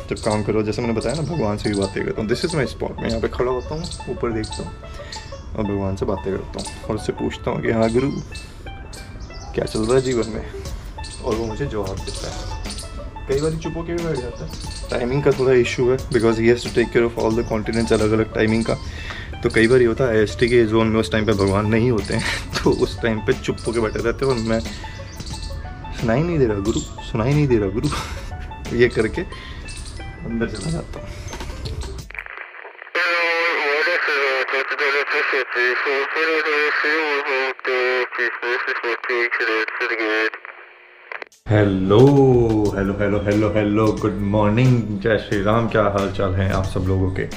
जब काम करो, जैसे मैंने बताया ना, भगवान से भी बातें करता हूँ। This is my spot. मैं यहाँ पे खड़ा होता हूँ, ऊपर देखता हूँ और भगवान से बातें करता हूँ और उससे पूछता हूँ कि हाँ गुरु, क्या चल रहा है जीवन में, और वो मुझे जवाब देता है। कई बार चुप होकर भी बैठ जाता है। टाइमिंग का थोड़ा इशू है, because he has to take care of all the continents, अलग अलग टाइमिंग का। तो कई बार ये होता है IST के जोन में उस टाइम पे भगवान नहीं होते हैं, तो उस टाइम पे चुप होकर बैठे रहते हैं और मैं सुनाई नहीं दे रहा गुरु, सुनाई नहीं दे रहा गुरु ये करके अंदर चला जाता हूँ। Hello hello hello hello hello, good morning, जय श्री राम। क्या हाल चाल है आप सब लोगों के?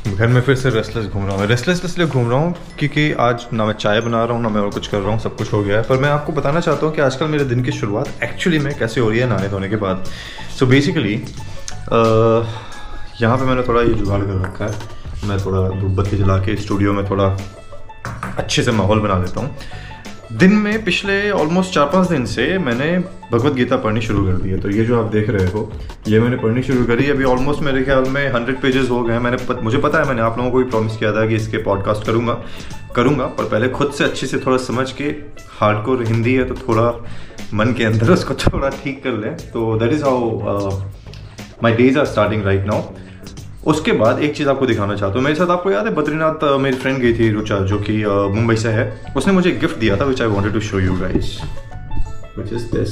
घर में फिर से रेस्टलेस घूम रहा हूँ। रेस्टलेस इसलिए घूम रहा हूँ क्योंकि आज ना मैं चाय बना रहा हूँ ना मैं और कुछ कर रहा हूँ, सब कुछ हो गया है। पर मैं आपको बताना चाहता हूँ कि आजकल मेरे दिन की शुरुआत एक्चुअली में कैसे हो रही है नहाने धोने के बाद। सो बेसिकली यहाँ पे मैंने थोड़ा ये जुगाड़ कर रखा है। मैं थोड़ा धूप बत्ती जला के स्टूडियो में थोड़ा अच्छे से माहौल बना देता हूँ। दिन में पिछले ऑलमोस्ट 4-5 दिन से मैंने भगवत गीता पढ़नी शुरू कर दी है। तो ये जो आप देख रहे हो, ये मैंने पढ़नी शुरू करी। अभी ऑलमोस्ट मेरे ख्याल में 100 पेजेस हो गए हैं। मुझे पता है, मैंने आप लोगों को भी प्रॉमिस किया था कि इसके पॉडकास्ट करूँगा, पर पहले खुद से अच्छे से थोड़ा समझ के, हार्डकोर हिंदी है तो थोड़ा मन के अंदर उसको थोड़ा ठीक कर लें। तो that is how my days are starting right now. उसके बाद एक चीज़ आपको दिखाना चाहता हूँ। मेरे साथ आपको याद है बद्रीनाथ मेरी फ्रेंड गई थी रुचा, जो कि मुंबई से है। उसने मुझे एक गिफ्ट दिया था which I wanted to show you guys, which is this.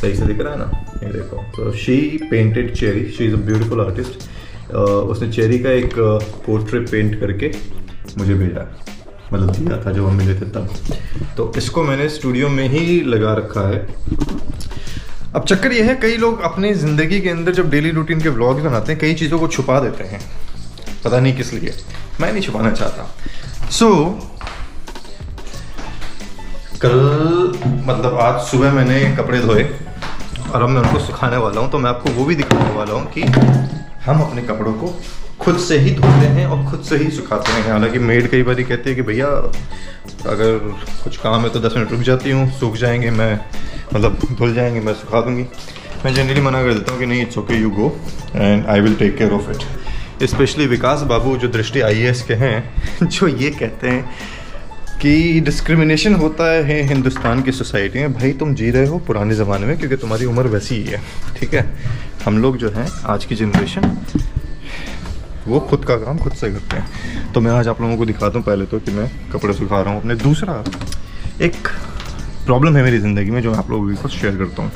सही से दिख रहा है ना, ये देखो। तो she painted Cherry, she is a beautiful artist. उसने चेरी का एक पोर्ट्रेट पेंट करके मुझे भेजा, मतलब दिया था जब हम मिले थे तब। तो इसको मैंने स्टूडियो में ही लगा रखा है। अब चक्कर ये है, कई लोग अपनी ज़िंदगी के अंदर जब डेली रूटीन के व्लॉग्स बनाते हैं, कई चीज़ों को छुपा देते हैं, पता नहीं किस लिए। मैं नहीं छुपाना चाहता। कल मतलब आज सुबह मैंने कपड़े धोए और अब मैं उनको सुखाने वाला हूँ। तो मैं आपको वो भी दिखाने वाला हूँ कि हम अपने कपड़ों को खुद से ही धोते हैं और खुद से ही सुखाते हैं। हालांकि मेड कई बार कहती है कि भैया अगर कुछ काम है तो 10 मिनट रुक जाती हूँ, सूख जाएंगे, मैं मतलब धुल जाएंगे, मैं सुखा दूँगी। मैं जनरली मना कर देता हूँ कि नहीं, it's okay, you go and I will take care of it. Specially Vikas Babu जो दृष्टि IAS के हैं, जो ये कहते हैं कि डिस्क्रिमिनेशन होता है हिंदुस्तान की सोसाइटी में। भाई तुम जी रहे हो पुराने ज़माने में, क्योंकि तुम्हारी उम्र वैसी ही है, ठीक है। हम लोग जो हैं आज की जनरेशन, वो खुद का काम खुद से करते हैं। तो मैं आज आप लोगों को दिखाता हूँ पहले तो कि मैं कपड़े सुखा रहा हूँ अपने। दूसरा एक प्रॉब्लम है मेरी ज़िंदगी में जो मैं आप लोगों के साथ शेयर करता हूँ।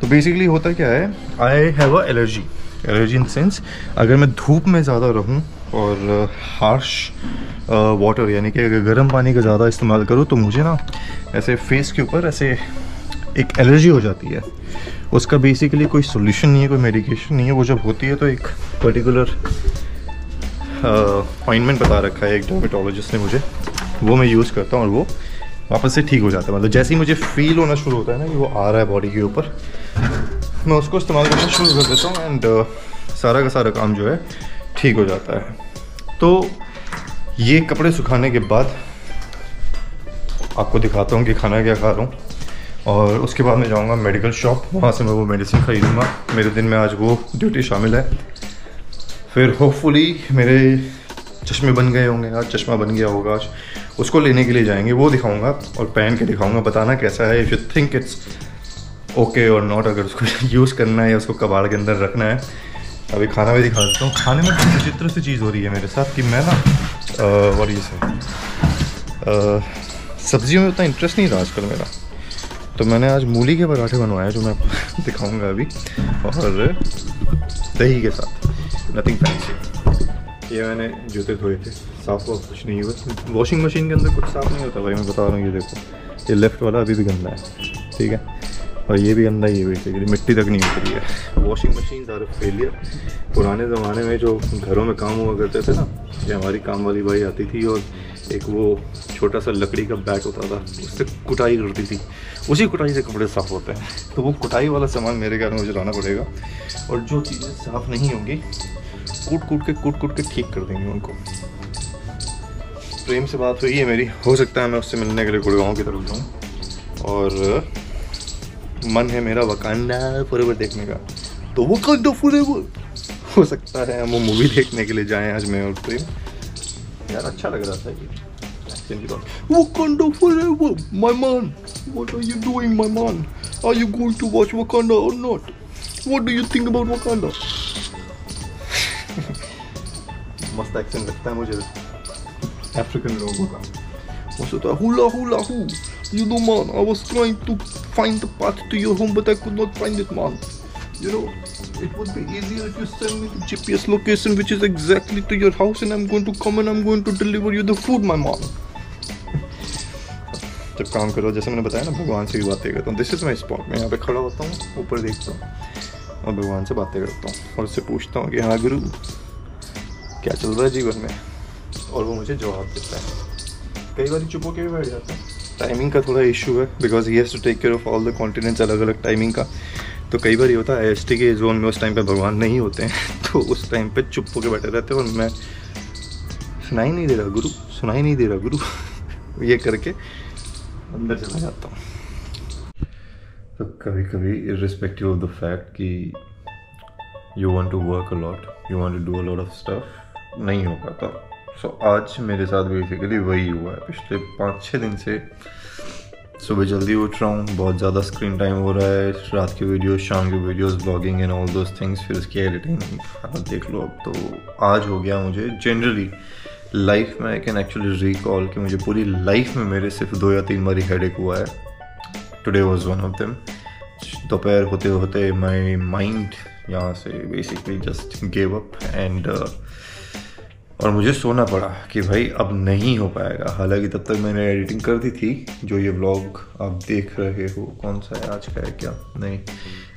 तो बेसिकली होता क्या है, I have a allergy in sense, अगर मैं धूप में ज़्यादा रहूँ और हार्श वाटर यानी कि अगर गर्म पानी का ज़्यादा इस्तेमाल करूँ तो मुझे ना ऐसे फेस के ऊपर ऐसे एक एलर्जी हो जाती है। उसका बेसिकली कोई सोल्यूशन नहीं है, कोई मेडिकेशन नहीं है। वो जब होती है तो एक पर्टिकुलर ऑइंटमेंट बता रखा है एक डर्मेटोलॉजिस्ट ने मुझे, वो मैं यूज़ करता हूँ और वो वापस से ठीक हो जाता है। मतलब जैसे ही मुझे फील होना शुरू होता है ना कि वो आ रहा है बॉडी के ऊपर, मैं उसको इस्तेमाल करना शुरू कर देता हूँ एंड सारा का सारा काम जो है ठीक हो जाता है। तो ये कपड़े सुखाने के बाद आपको दिखाता हूँ कि खाना क्या खा रहा हूँ, और उसके बाद मैं जाऊँगा मेडिकल शॉप, वहाँ से मैं वो मेडिसिन ख़रीदूँगा। मेरे दिन में आज वो ड्यूटी शामिल है। फिर होपफुली मेरे चश्मे बन गए होंगे, आज चश्मा बन गया होगा, आज उसको लेने के लिए जाएंगे, वो दिखाऊंगा और पहन के दिखाऊंगा, बताना कैसा है, if you think it's okay और नॉट, अगर उसको यूज़ करना है या उसको कबाड़ के अंदर रखना है। अभी खाना भी दिखा देता हूँ। खाने में विचित्र सी चीज़ हो रही है मेरे साथ कि मैं ना और ये सब्जियों में उतना इंटरेस्ट नहीं रहा आजकल मेरा। तो मैंने आज मूली के पराठे बनवाए जो मैं दिखाऊंगा अभी, और दही के साथ, नथिंग फैंसी। ये मैंने जूते धोए थे, साफ वाफ कुछ नहीं हुआ। वॉशिंग मशीन के अंदर कुछ साफ़ नहीं होता भाई, मैं बता रहा हूँ। ये देखो, ये लेफ़्ट वाला अभी भी गंदा है, ठीक है, और ये भी गंदा ही है, बेसिकली मिट्टी तक नहीं उतरी है। Washing machine are failure. पुराने ज़माने में जो घरों में काम हुआ करते थे ना, ये हमारी काम वाली बाई आती थी और एक वो छोटा सा लकड़ी का बैट होता था, उससे कुटाई करती थी, उसी कुटाई से कपड़े साफ़ होते हैं। तो वो कुटाई वाला सामान मेरे घर में मुझे लाना पड़ेगा, और जो चीज़ें साफ़ नहीं होंगी कूट कूट के ठीक कर देंगे उनको। प्रेम से बात हुई है मेरी, हो सकता है मैं उससे मिलने के लिए गुड़गांव की तरफ जाऊँ, और मन है मेरा वकांडा फॉरएवर देखने का। तो वकांडा फॉरएवर हो सकता है हम वो मूवी देखने के लिए जाएं आज मैं और प्रेम। यार अच्छा लग रहा था ये Wakanda forever my man, what are you doing my man, are you going to watch Wakanda और not, what do you think about Wakanda. मस्त एक्सेंट लगता है मुझे अफ्रीकन लोगों का। वो सोचता है हुला हुला हू, you know man, I was trying to find the path to your home but I could not find it man, you know, it would be easier if you send me the GPS location which is exactly to your house and I'm going to come and I'm going to deliver you the food my man। जब काम करो, जैसे मैंने बताया ना, भगवान से भी बातें करता हूँ। दिस इज़ माई स्पॉट, मैं यहाँ पे खड़ा होता हूँ, ऊपर देखता हूँ और भगवान से बातें करता हूँ और उससे पूछता हूँ कि हाँ गुरु क्या चल रहा है जीवन में, और वो मुझे जवाब देता है। कई बार चुप होकर भी बैठ जाता है। टाइमिंग का थोड़ा इशू है because he has to take care of all the continents, अलग अलग टाइमिंग का। तो कई बार ये होता है IST के जोन में उस टाइम पे भगवान नहीं होते हैं, तो उस टाइम पे चुप होकर बैठे रहते हैं और मैं सुनाई नहीं दे रहा गुरु, सुनाई नहीं दे रहा गुरु ये करके अंदर चला जाता हूँ। तो कभी कभी इर्रिस्पेक्टिव ऑफ द फैक्ट कि you want to work a lot, you want to do a lot of stuff, नहीं हो पाता। सो आज मेरे साथ बेसिकली वही हुआ है। पिछले 5-6 दिन से सुबह जल्दी उठ रहा हूँ, बहुत ज़्यादा स्क्रीन टाइम हो रहा है, रात की वीडियोस, शाम की videos, blogging and all those things, फिर उसकी एडिटिंग, देख लो। अब तो आज हो गया मुझे जनरली लाइफ में, आई कैन एक्चुअली रिकॉल कि मुझे पूरी लाइफ में मेरे सिर्फ 2 या 3 बार हेडेक हुआ है। Today was one of them. दोपहर होते होते माय माइंड यहाँ से basically just give up and और मुझे सोना पड़ा कि भाई अब नहीं हो पाएगा। हालांकि तब तक मैंने एडिटिंग कर दी थी। जो ये व्लॉग आप देख रहे हो, कौन सा है, आज का है क्या, नहीं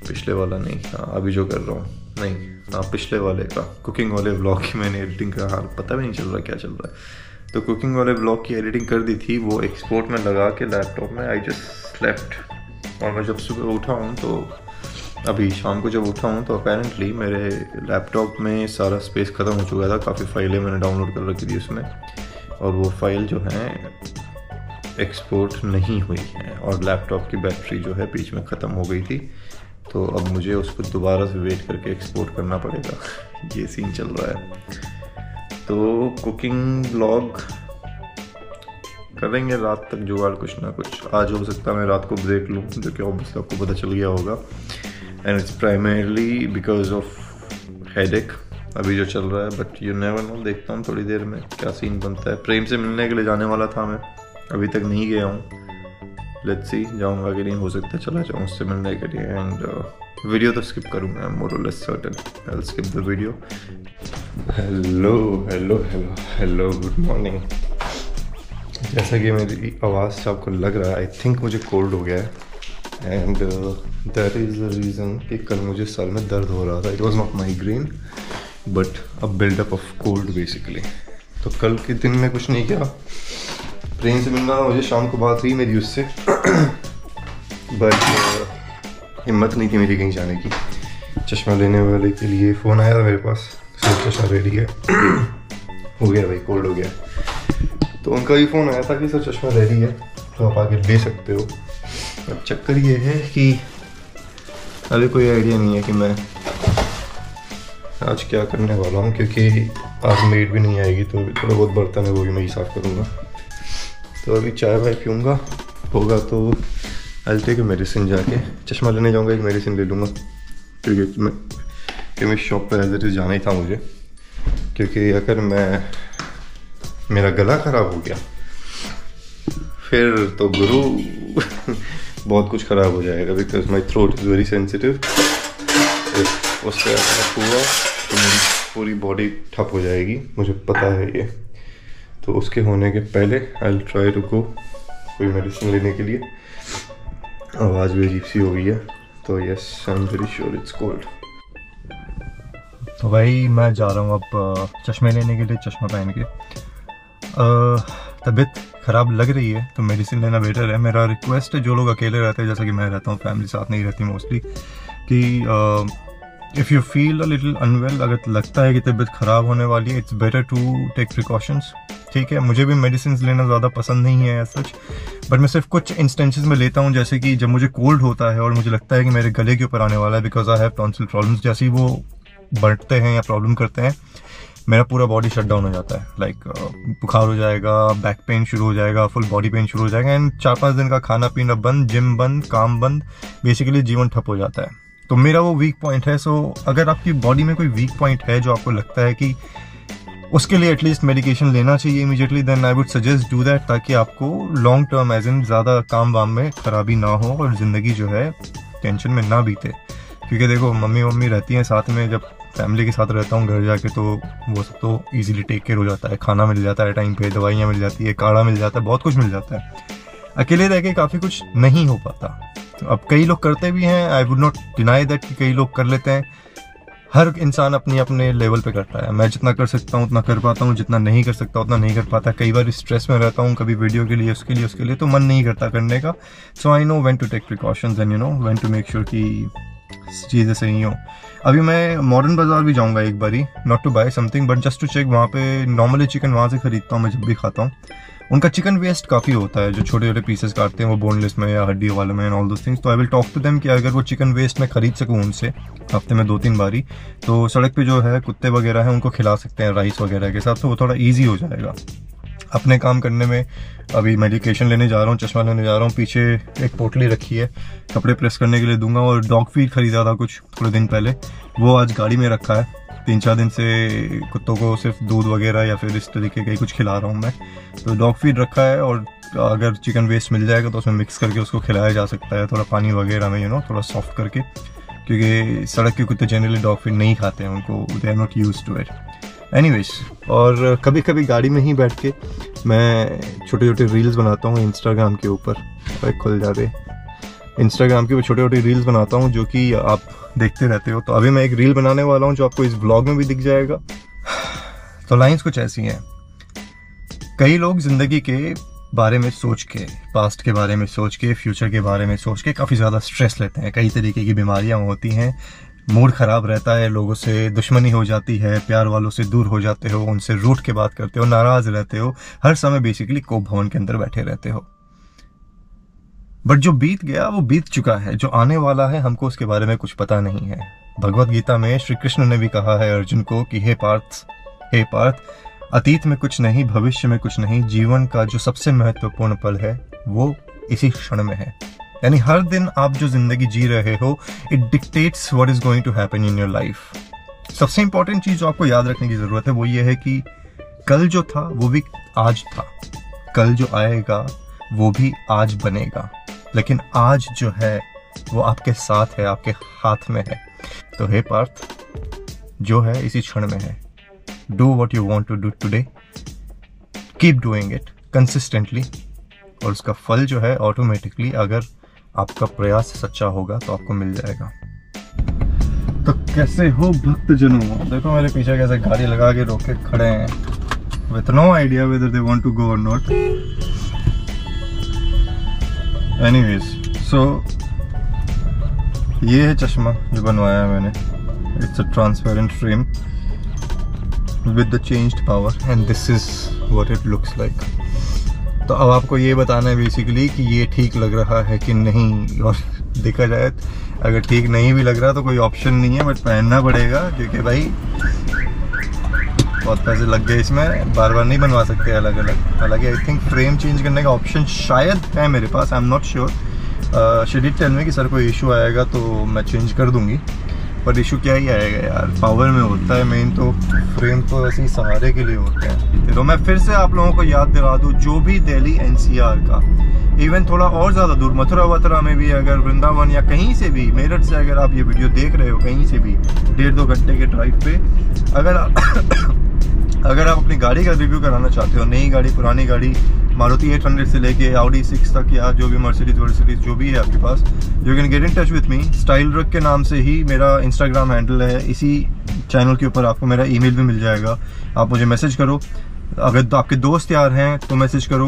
पिछले वाला नहीं, हाँ अभी जो कर रहा हूँ नहीं, हाँ पिछले वाले का, कुकिंग वाले व्लॉग की मैंने एडिटिंग का हाल पता भी नहीं चल रहा क्या चल रहा है। तो कुकिंग वाले व्लॉग की एडिटिंग कर दी थी, वो एक्सपोर्ट में लगा के लैपटॉप में, आई जस्ट स्लेप्ट। और मैं जब सुबह उठा हूँ तो अभी शाम को जब उठा हूँ तो अपेरेंटली मेरे लैपटॉप में सारा स्पेस ख़त्म हो चुका था। काफ़ी फाइलें मैंने डाउनलोड कर रखी थी उसमें, और वो फाइल जो है एक्सपोर्ट नहीं हुई है और लैपटॉप की बैटरी जो है बीच में ख़त्म हो गई थी। तो अब मुझे उसको दोबारा से वेट करके एक्सपोर्ट करना पड़ेगा। ये सीन चल रहा है। तो कुकिंग व्लॉग करेंगे रात तक जुगाड़ कुछ ना कुछ। आज हो सकता है मैं रात को ब्रेक लूँ, जो कि ऑब्वियसली आपको पता चल गया होगा, and it's primarily because of headache अभी जो चल रहा है। बट यू नेवर नो, देखता हूँ थोड़ी देर में क्या सीन बनता है। प्रेम से मिलने के लिए जाने वाला था मैं, अभी तक नहीं गया हूँ। लेट्स सी जाऊँगा कि नहीं, हो सकता है चला जाऊँ उससे मिलने के लिए। एंड वीडियो तो स्किप करूँगा, आई एम मोर और less certain I will skip the video. Hello hello hello hello, good morning. जैसा कि मेरी आवाज़ से आपको लग रहा है, आई थिंक मुझे कोल्ड हो गया है and that is the reason कि कल मुझे सर में दर्द हो रहा था। It was not migraine but a buildup of cold basically. तो कल के दिन में कुछ नहीं किया, प्रेम से मिलना मुझे शाम को बात हुई मेरी उससे बट हिम्मत नहीं थी मेरी कहीं जाने की। चश्मा लेने वाले के लिए फ़ोन आया था मेरे पास, सिर्फ चश्मा रेडी है हो गया भाई, कोल्ड हो गया। तो उनका भी फ़ोन आया था कि सर चश्मा रेडी है तो आप आके ले सकते हो। अब चक्कर ये है कि अभी कोई आइडिया नहीं है कि मैं आज क्या करने वाला हूँ, क्योंकि आज मेड भी नहीं आएगी तो थोड़ा बहुत बर्तन है वो भी मैं ही साफ़ करूँगा। तो अभी चाय वाय पीऊँगा, होगा तो आई टेक मेडिसिन, जाके चश्मा लेने जाऊँगा, एक मेडिसिन ले लूँगा क्योंकि मैं शॉप पर एज इट इज़ जाना ही था मुझे। क्योंकि अगर मेरा गला ख़राब हो गया फिर तो गुरु बहुत कुछ ख़राब हो जाएगा, because my throat is very sensitive. उससे हुआ तो मेरी पूरी बॉडी ठप हो जाएगी, मुझे पता है ये। तो उसके होने के पहले I will try to go कोई मेडिसिन लेने के लिए। आवाज़ भी अजीब सी हो गई है, तो yes I am very sure it's cold. तो भाई मैं जा रहा हूँ अब चश्मे लेने के लिए, चश्मा पहन के। तबीयत ख़राब लग रही है तो मेडिसिन लेना बेटर है। मेरा रिक्वेस्ट है जो लोग अकेले रहते हैं, जैसा कि मैं रहता हूँ, फैमिली साथ नहीं रहती मोस्टली, कि if you feel a little unwell, अगर लगता है कि तबीयत खराब होने वाली है, it's better to take precautions, ठीक है। मुझे भी मेडिसिन लेना ज़्यादा पसंद नहीं है सच, बट मैं सिर्फ कुछ इंस्टेंसेस में लेता हूँ, जैसे कि जब मुझे कोल्ड होता है और मुझे लगता है कि मेरे गले के ऊपर आने वाला है, because I have tonsil problems, जैसे ही वो बढ़ते हैं या प्रॉब्लम करते हैं मेरा पूरा बॉडी शट डाउन हो जाता है। लाइक बुखार हो जाएगा, बैक पेन शुरू हो जाएगा, फुल बॉडी पेन शुरू हो जाएगा, एंड 4-5 दिन का खाना पीना बंद, जिम बंद, काम बंद, बेसिकली जीवन ठप हो जाता है। तो मेरा वो वीक पॉइंट है। सो अगर आपकी बॉडी में कोई वीक पॉइंट है जो आपको लगता है कि उसके लिए एटलीस्ट मेडिकेशन लेना चाहिए immediately, then I would suggest do that, ताकि आपको लॉन्ग टर्म एज इन ज़्यादा काम वाम में खराबी ना हो और ज़िंदगी जो है टेंशन में ना बीते। क्योंकि देखो मम्मी रहती हैं साथ में, जब फैमिली के साथ रहता हूँ घर जाके तो वो सब तो इजीली टेक केयर हो जाता है, खाना मिल जाता है टाइम पे, दवाइयाँ मिल जाती है, काढ़ा मिल जाता है, बहुत कुछ मिल जाता है। अकेले रह के काफ़ी कुछ नहीं हो पाता। तो अब कई लोग करते भी हैं, I would not deny that कि कई लोग कर लेते हैं। हर इंसान अपनी अपने लेवल पे करता है। मैं जितना कर सकता हूँ उतना कर पाता हूँ, जितना नहीं कर सकता उतना नहीं कर पाता। कई बार स्ट्रेस में रहता हूँ, कभी वीडियो के लिए उसके लिए तो मन नहीं करता करने का। So I know when to take precautions and you know when to make sure कि चीज़ें सही हो। अभी मैं मॉडर्न बाजार भी जाऊंगा एक बारी, not to buy something but just to check. वहाँ पे नॉर्मली चिकन वहाँ से खरीदता हूँ मैं जब भी खाता हूँ। उनका चिकन वेस्ट काफ़ी होता है, जो छोटे छोटे पीसेस काटते हैं वो बोनलेस में या हड्डी वाले में एंड ऑल दोस थिंग्स। तो I will talk to them कि अगर वो चिकन वेस्ट मैं खरीद सकूँ उनसे हफ्ते में 2-3 बारी, तो सड़क पे जो है कुत्ते वगैरह हैं उनको खिला सकते हैं राइस वगैरह के साथ, तो वो थोड़ा ईजी हो जाएगा अपने काम करने में। अभी मेडिकेशन लेने जा रहा हूँ, चश्मा लेने जा रहा हूँ, पीछे एक पोटली रखी है, कपड़े प्रेस करने के लिए दूंगा। और डॉग फीड खरीदा था कुछ थोड़े दिन पहले, वो आज गाड़ी में रखा है। 3-4 दिन से कुत्तों को सिर्फ दूध वगैरह या फिर इस तरीके का ही कुछ खिला रहा हूँ मैं। तो डॉग फीड रखा है और अगर चिकन वेस्ट मिल जाएगा तो उसमें मिक्स करके उसको खिलाया जा सकता है, थोड़ा पानी वगैरह में थोड़ा सॉफ्ट करके, क्योंकि सड़क के कुत्ते जनरली डॉग फीड नहीं खाते हैं, उनको they are not used to it. Anyways, और कभी कभी गाड़ी में ही बैठ के मैं छोटे छोटे रील्स बनाता हूँ इंस्टाग्राम के ऊपर। खुल जाते इंस्टाग्राम के ऊपर छोटे छोटे रील्स बनाता हूँ जो कि आप देखते रहते हो। तो अभी मैं एक रील बनाने वाला हूँ जो आपको इस ब्लॉग में भी दिख जाएगा। तो लाइंस कुछ ऐसी हैं। कई लोग जिंदगी के बारे में सोच के, पास्ट के बारे में सोच के, फ्यूचर के बारे में सोच के काफ़ी ज़्यादा स्ट्रेस लेते हैं। कई तरीके की बीमारियाँ होती हैं, मूड ख़राब रहता है, लोगों से दुश्मनी हो जाती है, प्यार वालों से दूर हो जाते हो, उनसे रूठ के बात करते हो, नाराज़ रहते हो, हर समय बेसिकली कोप भवन के अंदर बैठे रहते हो। बट जो बीत गया वो बीत चुका है, जो आने वाला है हमको उसके बारे में कुछ पता नहीं है। भगवत गीता में श्री कृष्ण ने भी कहा है अर्जुन को कि हे पार्थ, अतीत में कुछ नहीं, भविष्य में कुछ नहीं, जीवन का जो सबसे महत्वपूर्ण पल है वो इसी क्षण में है। यानी हर दिन आप जो जिंदगी जी रहे हो, it dictates what is going to happen in your life. सबसे इंपॉर्टेंट चीज जो आपको याद रखने की जरूरत है वो ये है कि कल जो था वो भी आज था, कल जो आएगा वो भी आज बनेगा, लेकिन आज जो है वो आपके साथ है, आपके हाथ में है। तो हे पार्थ, जो है इसी क्षण में है। Do what you want to do today, keep doing it consistently, और उसका फल जो है ऑटोमेटिकली, अगर आपका प्रयास सच्चा होगा तो आपको मिल जाएगा। तो कैसे हो भक्तजनों, देखो मेरे पीछे कैसे गाड़ी लगा के रोके खड़े हैं, with no idea whether they want to go और नॉट। एनीवेज, सो ये है चश्मा जो बनवाया है मैंने। It's a transparent frame with the changed power and this is what it looks like. तो अब आपको ये बताना है बेसिकली कि ये ठीक लग रहा है कि नहीं, और देखा जाए अगर ठीक नहीं भी लग रहा तो कोई ऑप्शन नहीं है, बट पहनना पड़ेगा, क्योंकि भाई बहुत पैसे लग गए इसमें, बार बार नहीं बनवा सकते अलग अलग। हालांकि आई थिंक फ्रेम चेंज करने का ऑप्शन शायद है मेरे पास, I am not sure. She did tell me कि सर कोई इशू आएगा तो मैं चेंज कर दूंगी, पर इशू क्या ही आएगा यार, पावर में होता है मेन, तो फ्रेम तो ऐसे ही सहारे के लिए होते हैं। तो मैं फिर से आप लोगों को याद दिला दूँ, जो भी दिल्ली एनसीआर का, इवन थोड़ा और ज़्यादा दूर मथुरा वथुरा में भी, अगर वृंदावन या कहीं से भी, मेरठ से अगर आप ये वीडियो देख रहे हो कहीं से भी 1.5-2 घंटे के ड्राइव पे, अगर आप अपनी गाड़ी का रिव्यू कराना चाहते हो, नई गाड़ी, पुरानी गाड़ी, मारुति 800 से लेके Audi 6 तक, या जो भी मर्सिडीज जो भी है आपके पास, you can get in touch with me. Style रक के नाम से ही मेरा इंस्टाग्राम हैंडल है, इसी चैनल के ऊपर आपको मेरा ईमेल भी मिल जाएगा। आप मुझे मैसेज करो, अगर आपके दोस्त यार हैं तो मैसेज करो,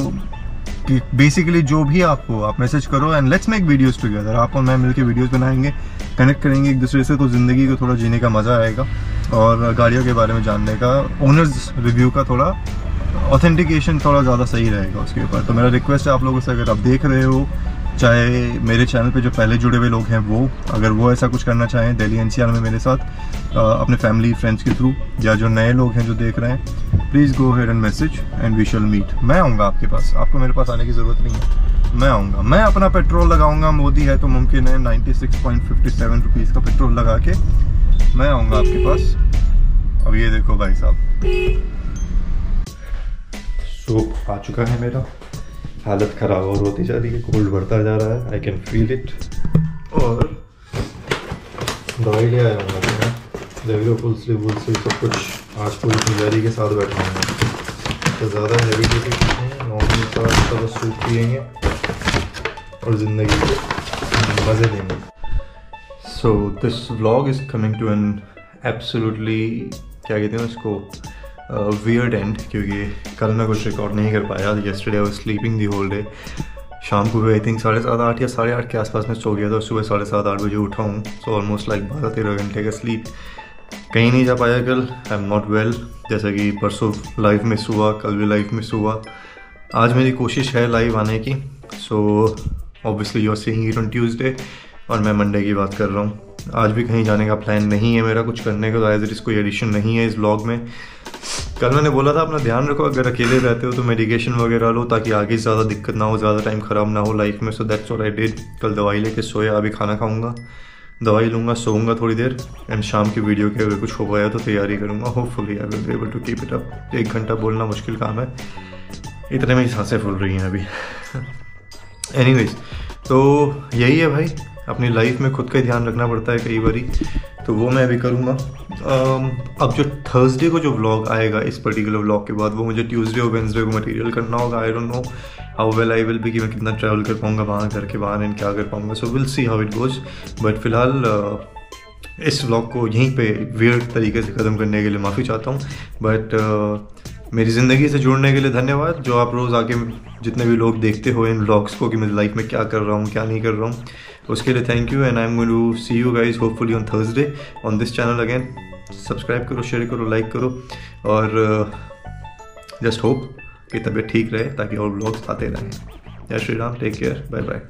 कि बेसिकली जो भी आपको आप मैसेज करो and let's make videos together. आप और मैं मिलकर वीडियोस बनाएंगे, कनेक्ट करेंगे एक दूसरे से, तो ज़िंदगी को थोड़ा जीने का मज़ा आएगा और गाड़ियों के बारे में जानने का, ओनर्स रिव्यू का थोड़ा ऑथेंटिकेशन थोड़ा ज़्यादा सही रहेगा उसके ऊपर। तो मेरा रिक्वेस्ट है आप लोगों से, अगर आप देख रहे हो, चाहे मेरे चैनल पे जो पहले जुड़े हुए लोग हैं वो, अगर वो ऐसा कुछ करना चाहें दिल्ली एनसीआर में मेरे साथ अपने फैमिली फ्रेंड्स के थ्रू, या जो नए लोग हैं जो देख रहे हैं, please go head and message and we shall meet. मैं आऊँगा आपके पास, आपको मेरे पास आने की ज़रूरत नहीं है, मैं आऊँगा। मैं अपना पेट्रोल लगाऊँगा, मोदी है तो मुमकिन है 96.57 रुपीज़ का पेट्रोल लगा के मैं आऊँगा आपके पास। अब ये देखो भाई साहब, सूप आ चुका है मेरा, हालत ख़राब और होती जा रही है, कोल्ड बढ़ता जा रहा है, आई कैन फील इट। और दवाई ले आया हूँ मैं, देख लो फुल स्लीव सब कुछ आज पूरी तैयारी के साथ बैठा हूँ। तो ज़्यादा हैवी ड्यूटी है, नॉर्मल सा बस सूप पिएंगे और ज़िंदगी के मज़े लेंगे। So this vlog is coming to an absolutely, क्या कहते हैं उसको, वियर्ड एंड, क्योंकि कल मैं कुछ रिकॉर्ड नहीं कर पाया। Yesterday I was sleeping the whole day. शाम को भी आई थिंक 7:30 या 8:30 के आसपास में सो गया था, सुबह 7:30-8 बजे उठा हूँ। सो ऑलमोस्ट लाइक 12-13 घंटे का स्लीप। कहीं नहीं जा पाया कल, आई एम नॉट वेल, जैसा कि परसों लाइव मिस हुआ, कल भी लाइव मिस हुआ। आज मेरी कोशिश है लाइव आने की। So obviously you are seeing it on Tuesday और मैं मंडे की बात कर रहा हूँ। आज भी कहीं जाने का प्लान नहीं है मेरा, कुछ करने का, एज इट इज़ कोई एडिशन नहीं है इस व्लॉग में। कल मैंने बोला था अपना ध्यान रखो, अगर अकेले रहते हो तो मेडिकेशन वगैरह लो ताकि आगे ज़्यादा दिक्कत ना हो, ज़्यादा टाइम ख़राब ना हो लाइफ में। So that's what I did. कल दवाई लेके सोया, अभी खाना खाऊंगा, दवाई लूँगा, सोऊंगा थोड़ी देर एंड शाम की वीडियो के अगर कुछ हो गया तो तैयारी करूँगा। Hopefully I will be able to keep it up. 1 घंटा बोलना मुश्किल काम है, इतने में ही सांसें फूल रही हैं अभी। एनीवेज, तो यही है भाई, अपनी लाइफ में खुद का ध्यान रखना पड़ता है कई बारी, तो वो मैं अभी करूँगा। अब जो थर्सडे को जो व्लॉग आएगा इस पर्टिकुलर व्लॉग के बाद, वो मुझे ट्यूसडे और वेंसडे को मटेरियल करना होगा। I don't know how well I will B, कि मैं कितना ट्रैवल कर पाऊँगा वहाँ घर के बाहर एंड क्या कर पाऊँगा। So will see how it goes. But फिलहाल इस व्लॉग को यहीं पे वियर्ड तरीके से ख़त्म करने के लिए माफ़ी चाहता हूँ। बट मेरी ज़िंदगी से जुड़ने के लिए धन्यवाद, जो आप रोज़ आके जितने भी लोग देखते हो इन व्लॉग्स को कि मैं लाइफ में क्या कर रहा हूँ क्या नहीं कर रहा हूँ, उसके लिए thank you. And I am going to see you guys hopefully on Thursday on this channel again. Subscribe करो, शेयर करो, लाइक करो और जस्ट होप कि तबीयत ठीक रहे ताकि और व्लॉग्स आते रहें। जय Shri Ram, take care, bye bye.